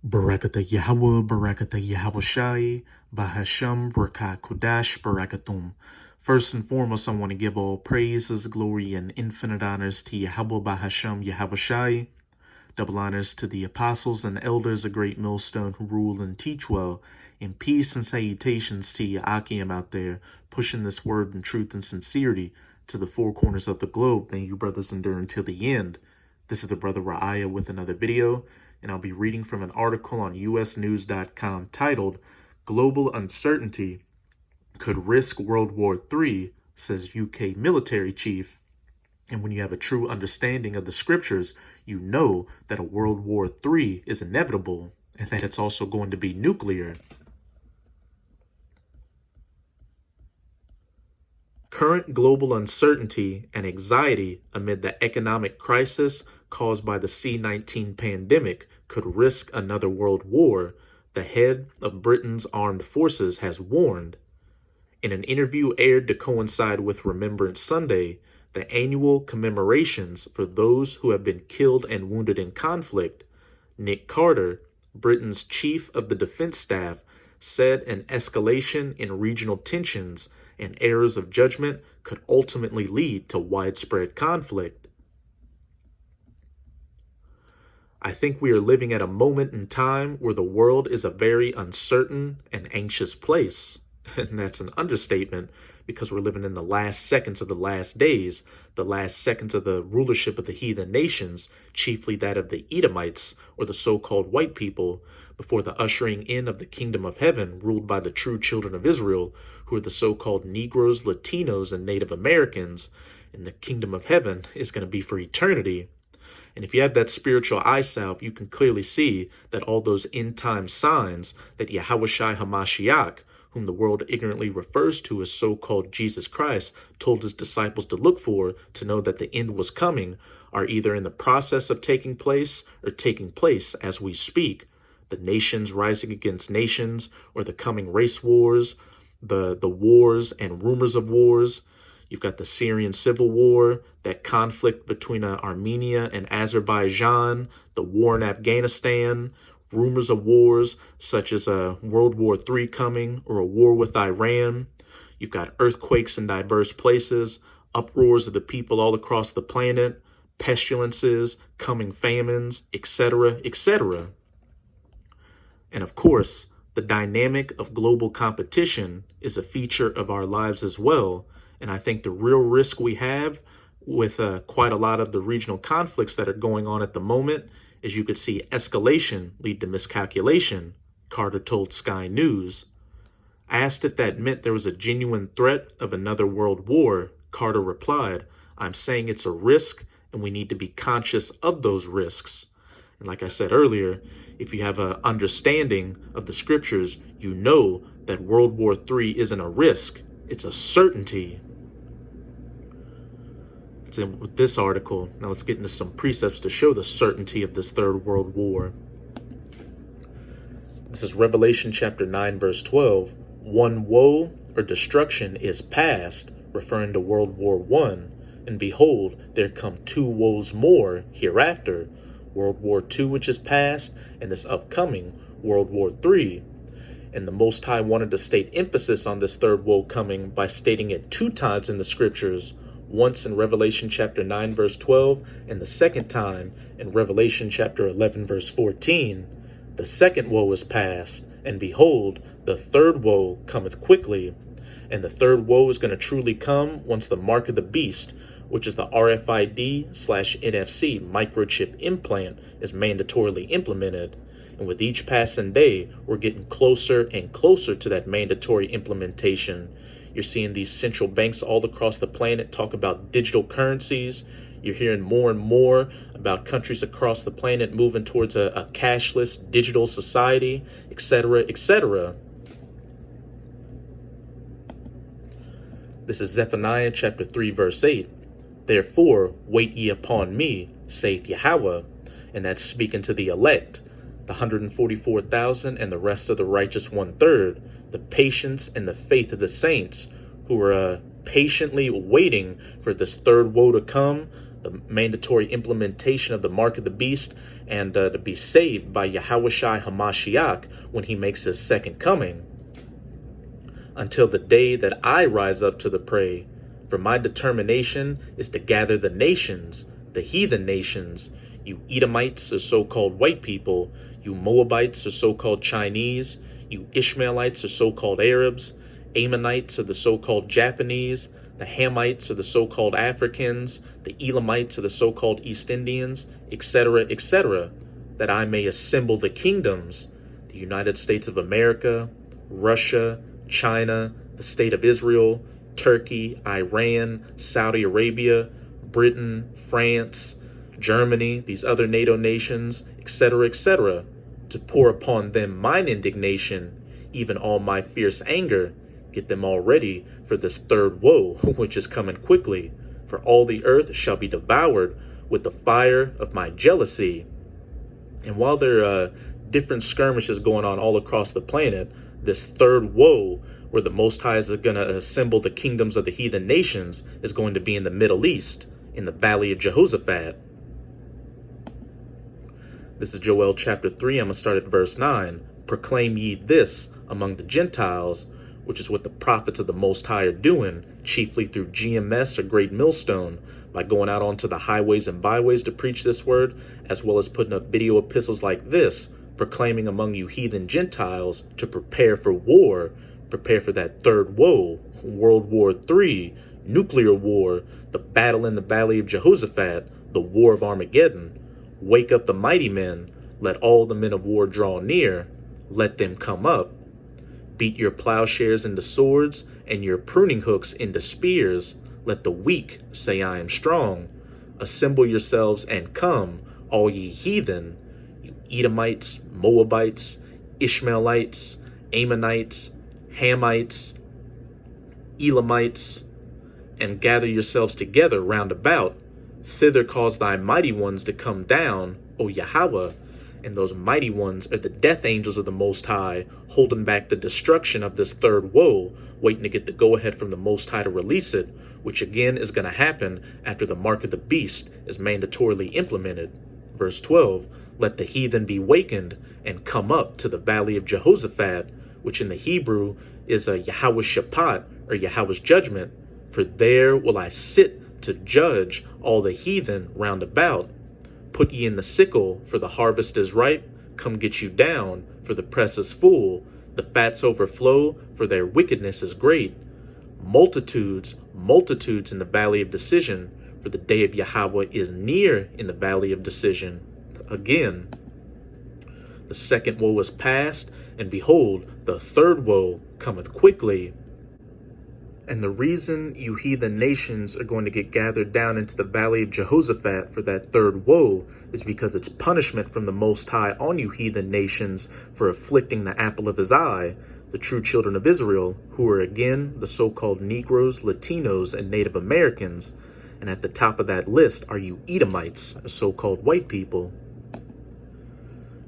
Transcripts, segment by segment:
Barakata Yahweh, Barakata Yahweh Shai, Bahasham, Barakat Kudash, Barakatum. First and foremost, I want to give all praises, glory, and infinite honors to Yahweh Bahasham, Yahweh Shai. Double honors to the apostles and elders, a great millstone who rule and teach well. And peace and salutations to you Akim out there, pushing this word in truth and sincerity to the four corners of the globe. May you brothers endure until the end. This is the brother Ra'aya with another video, and I'll be reading from an article on usnews.com titled, Global Uncertainty Could Risk World War III, says UK military chief. And when you have a true understanding of the scriptures, you know that a World War III is inevitable and that it's also going to be nuclear. Current global uncertainty and anxiety amid the economic crisis caused by the C-19 pandemic could risk another world war, the head of Britain's armed forces has warned. In an interview aired to coincide with Remembrance Sunday, the annual commemorations for those who have been killed and wounded in conflict, Nick Carter, Britain's chief of the defense staff, said an escalation in regional tensions and errors of judgment could ultimately lead to widespread conflict. I think we are living at a moment in time where the world is a very uncertain and anxious place. And that's an understatement, because we're living in the last seconds of the last days, the last seconds of the rulership of the heathen nations, chiefly that of the Edomites, or the so-called white people, before the ushering in of the kingdom of heaven ruled by the true children of Israel, who are the so-called Negroes, Latinos, and Native Americans. And the kingdom of heaven is going to be for eternity. And if you have that spiritual eye salve, you can clearly see that all those end-time signs that Yahushua HaMashiach, whom the world ignorantly refers to as so-called Jesus Christ, told his disciples to look for to know that the end was coming, are either in the process of taking place or taking place as we speak. The nations rising against nations, or the coming race wars, the wars and rumors of wars. You've got the Syrian civil war, that conflict between Armenia and Azerbaijan, the war in Afghanistan, rumors of wars such as a World War III coming or a war with Iran. You've got earthquakes in diverse places, uproars of the people all across the planet, pestilences, coming famines, etc., etc. And of course, the dynamic of global competition is a feature of our lives as well. And I think the real risk we have with quite a lot of the regional conflicts that are going on at the moment is you could see escalation lead to miscalculation, Carter told Sky News. Asked if that meant there was a genuine threat of another world war, Carter replied, I'm saying it's a risk and we need to be conscious of those risks. And like I said earlier, if you have an understanding of the scriptures, you know that World War III isn't a risk, it's a certainty. It's in with this article. Now let's get into some precepts to show the certainty of this third world war. This is Revelation chapter 9, verse 12. One woe or destruction is past, referring to World War I. And behold, there come two woes more hereafter, World War II, which is past, and this upcoming World War III. And the Most High wanted to state emphasis on this third woe coming by stating it two times in the scriptures, once in Revelation chapter 9, verse 12, and the second time in Revelation chapter 11, verse 14. The second woe is past, and behold, the third woe cometh quickly. And the third woe is going to truly come once the mark of the beast, which is the RFID/NFC microchip implant, is mandatorily implemented. And with each passing day, we're getting closer and closer to that mandatory implementation. You're seeing these central banks all across the planet talk about digital currencies. You're hearing more and more about countries across the planet moving towards a cashless digital society, etc., etc. This is Zephaniah chapter 3, verse 8. Therefore, wait ye upon me, saith Yahweh. And that's speaking to the elect, the 144,000 and the rest of the righteous 1/3, the patience and the faith of the saints who are patiently waiting for this third woe to come, the mandatory implementation of the mark of the beast, and to be saved by Yahushua Hamashiach when he makes his second coming, until the day that I rise up to the prey. For my determination is to gather the nations, the heathen nations, you Edomites or so-called white people, you Moabites or so-called Chinese, you Ishmaelites or so-called Arabs, Ammonites or the so-called Japanese, the Hamites or the so-called Africans, the Elamites or the so-called East Indians, etc., etc., that I may assemble the kingdoms, the United States of America, Russia, China, the State of Israel, Turkey, Iran, Saudi Arabia, Britain, France, Germany, these other NATO nations, etc., etc., to pour upon them mine indignation, even all my fierce anger, get them all ready for this third woe, which is coming quickly. For all the earth shall be devoured with the fire of my jealousy. And while there are different skirmishes going on all across the planet, this third woe, where the Most High is going to assemble the kingdoms of the heathen nations, is going to be in the Middle East, in the Valley of Jehoshaphat. This is Joel chapter 3. I'm going to start at verse 9. Proclaim ye this among the Gentiles, which is what the prophets of the Most High are doing, chiefly through GMS or Great Millstone, by going out onto the highways and byways to preach this word, as well as putting up video epistles like this, proclaiming among you heathen Gentiles to prepare for war, prepare for that third woe, World War III, nuclear war, the battle in the Valley of Jehoshaphat, the war of Armageddon. Wake up the mighty men, let all the men of war draw near, let them come up. Beat your plowshares into swords, and your pruning hooks into spears. Let the weak say, I am strong. Assemble yourselves and come, all ye heathen, you Edomites, Moabites, Ishmaelites, Ammonites, Hamites, Elamites, and gather yourselves together round about. Thither cause thy mighty ones to come down, O Yahweh. And those mighty ones are the death angels of the Most High, holding back the destruction of this third woe, waiting to get the go-ahead from the Most High to release it, which again is going to happen after the mark of the beast is mandatorily implemented. Verse 12, let the heathen be wakened and come up to the Valley of Jehoshaphat, which in the Hebrew is a Yahweh's Shaphat, or Yahweh's judgment. For there will I sit to judge all the heathen round about. Put ye in the sickle, for the harvest is ripe. Come get you down, for the press is full. The fats overflow, for their wickedness is great. Multitudes, multitudes in the valley of decision, for the day of Yahweh is near in the valley of decision. Again, the second woe is past, and behold, the third woe cometh quickly. And the reason you heathen nations are going to get gathered down into the Valley of Jehoshaphat for that third woe is because it's punishment from the Most High on you heathen nations for afflicting the apple of his eye, the true children of Israel, who are again the so-called Negroes, Latinos, and Native Americans. And at the top of that list are you Edomites, so-called white people.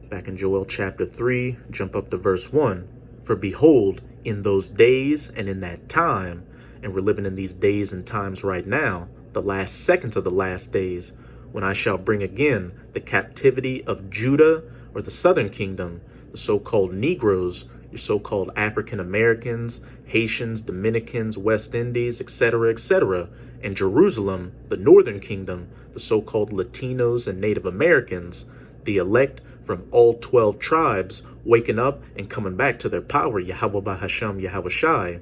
Back in Joel chapter 3, jump up to verse 1. For behold, in those days and in that time, and we're living in these days and times right now, the last seconds of the last days, when I shall bring again the captivity of Judah, or the southern kingdom, the so-called Negroes, your so-called African Americans, Haitians, Dominicans, West Indies, etc., etc., and Jerusalem, the northern kingdom, the so-called Latinos and Native Americans, the elect from all 12 tribes, waking up and coming back to their power, Yahweh Bahasham Yahweh Shai.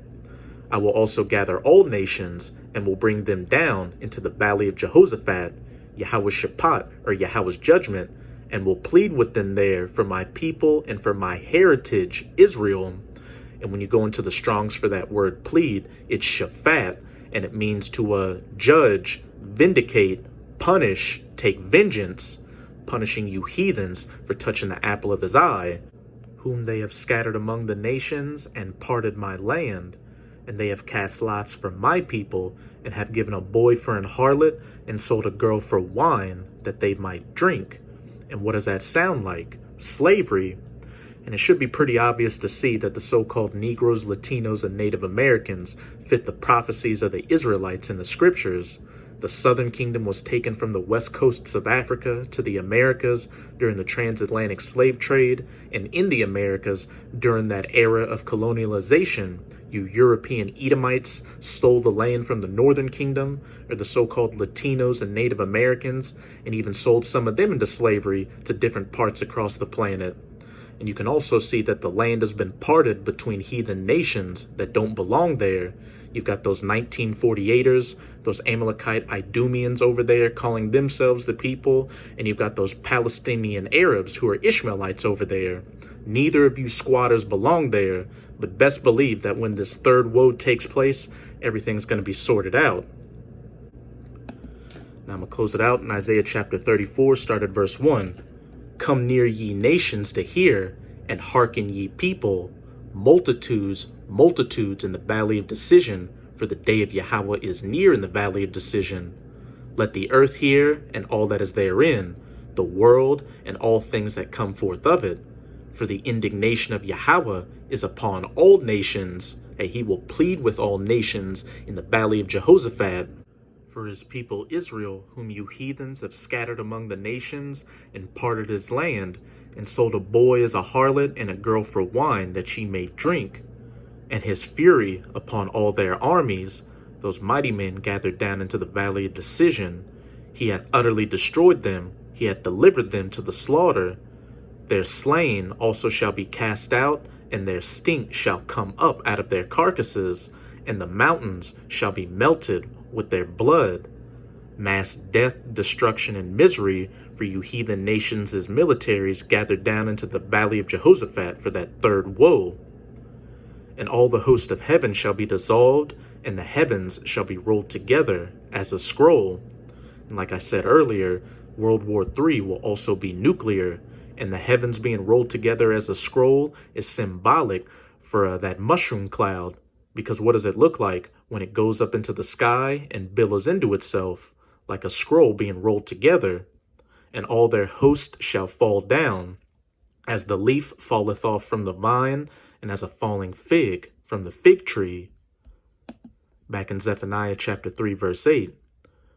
I will also gather all nations and will bring them down into the Valley of Jehoshaphat, Yahweh's Shaphat, or Yahweh's judgment, and will plead with them there for my people and for my heritage, Israel. And when you go into the Strongs for that word plead, it's Shaphat, and it means to judge, vindicate, punish, take vengeance, punishing you heathens for touching the apple of his eye, whom they have scattered among the nations and parted my land. And they have cast lots for my people, and have given a boy for an harlot, and sold a girl for wine, that they might drink. And what does that sound like? Slavery. And it should be pretty obvious to see that the so-called Negroes, Latinos, and Native Americans fit the prophecies of the Israelites in the scriptures. The southern kingdom was taken from the west coasts of Africa to the Americas during the transatlantic slave trade, and in the Americas during that era of colonialization, you European Edomites stole the land from the northern kingdom, or the so-called Latinos and Native Americans, and even sold some of them into slavery to different parts across the planet. And you can also see that the land has been parted between heathen nations that don't belong there. You've got those 1948ers, those Amalekite Idumeans over there calling themselves the people, and you've got those Palestinian Arabs who are Ishmaelites over there. Neither of you squatters belong there, but best believe that when this third woe takes place, everything's going to be sorted out. Now I'm going to close it out in Isaiah chapter 34, start at verse 1. Come near ye nations to hear, and hearken ye people, multitudes, multitudes in the valley of decision, for the day of Yahweh is near in the valley of decision. Let the earth hear, and all that is therein, the world, and all things that come forth of it. For the indignation of Yahweh is upon all nations, and he will plead with all nations in the valley of Jehoshaphat. For his people Israel, whom you heathens have scattered among the nations, and parted his land, and sold a boy as a harlot and a girl for wine, that she may drink. And his fury upon all their armies, those mighty men gathered down into the valley of decision. He hath utterly destroyed them, he hath delivered them to the slaughter. Their slain also shall be cast out, and their stink shall come up out of their carcasses, and the mountains shall be melted with their blood. Mass death, destruction, and misery for you heathen nations as militaries gathered down into the valley of Jehoshaphat for that third woe. And all the host of heaven shall be dissolved, and the heavens shall be rolled together as a scroll. And like I said earlier, World War III will also be nuclear, and the heavens being rolled together as a scroll is symbolic for that mushroom cloud. Because what does it look like when it goes up into the sky and billows into itself, like a scroll being rolled together? And all their host shall fall down, as the leaf falleth off from the vine, and as a falling fig from the fig tree. Back in Zephaniah chapter 3, verse 8.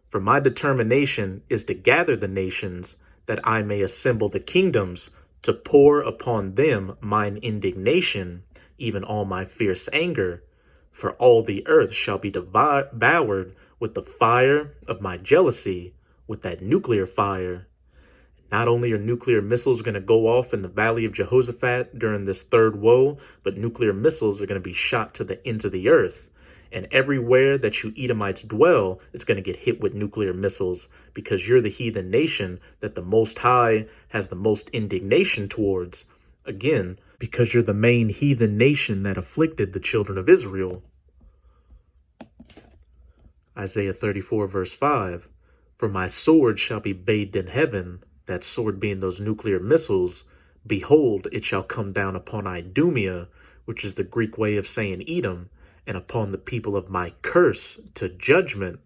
For my determination is to gather the nations, that I may assemble the kingdoms, to pour upon them mine indignation, even all my fierce anger. For all the earth shall be devoured with the fire of my jealousy, with that nuclear fire. Not only are nuclear missiles going to go off in the valley of Jehoshaphat during this third woe, but nuclear missiles are going to be shot to the ends of the earth. And everywhere that you Edomites dwell, it's going to get hit with nuclear missiles, because you're the heathen nation that the Most High has the most indignation towards. Again, because you're the main heathen nation that afflicted the children of Israel. Isaiah 34, verse 5. For my sword shall be bathed in heaven, that sword being those nuclear missiles. Behold, it shall come down upon Idumea, which is the Greek way of saying Edom, and upon the people of my curse to judgment.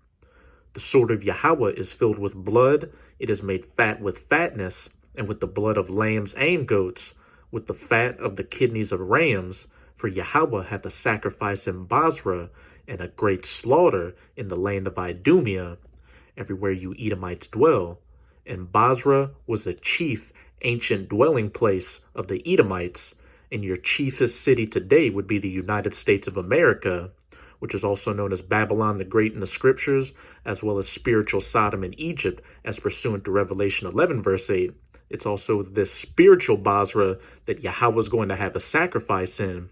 The sword of Yahweh is filled with blood, it is made fat with fatness, and with the blood of lambs and goats, with the fat of the kidneys of rams. For Yahweh hath a sacrifice in Basra, and a great slaughter in the land of Idumea, everywhere you Edomites dwell. And Basra was a chief ancient dwelling place of the Edomites, and your chiefest city today would be the United States of America, which is also known as Babylon the Great in the scriptures, as well as spiritual Sodom and Egypt, as pursuant to Revelation 11, verse 8. It's also this spiritual Basra that Yahweh is going to have a sacrifice in,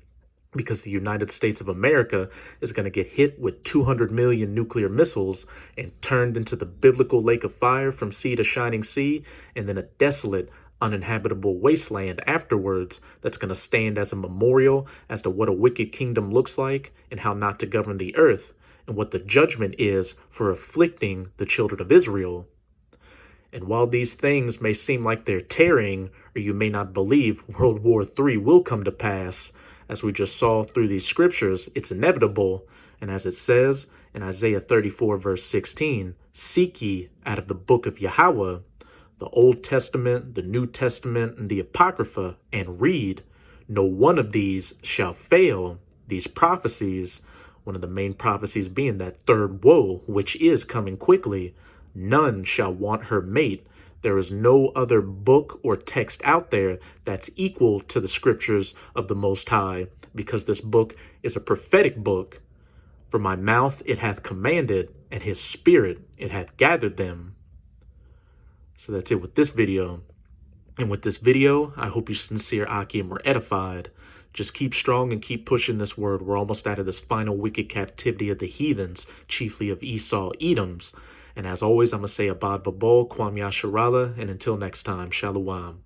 because the United States of America is going to get hit with 200 million nuclear missiles and turned into the biblical lake of fire from sea to shining sea, and then a desolate, uninhabitable wasteland afterwards that's going to stand as a memorial as to what a wicked kingdom looks like and how not to govern the earth, and what the judgment is for afflicting the children of Israel. And while these things may seem like they're tearing, or you may not believe World War III will come to pass, as we just saw through these scriptures, it's inevitable. And as it says in Isaiah 34, verse 16, seek ye out of the book of Yahweh, the Old Testament, the New Testament, and the Apocrypha, and read. No one of these shall fail, these prophecies, One of the main prophecies being that third woe, which is coming quickly. None shall want her mate. There is no other book or text out there that's equal to the scriptures of the Most High, because this book is a prophetic book. For my mouth it hath commanded, and his spirit it hath gathered them. So that's it with this video. And with this video, I hope you sincere Akim were edified. Just keep strong and keep pushing this word. We're almost out of this final wicked captivity of the heathens, chiefly of Esau, Edoms. And as always, I'm going to say Abad Babol, Kwam Yasharala, and until next time, Shalom.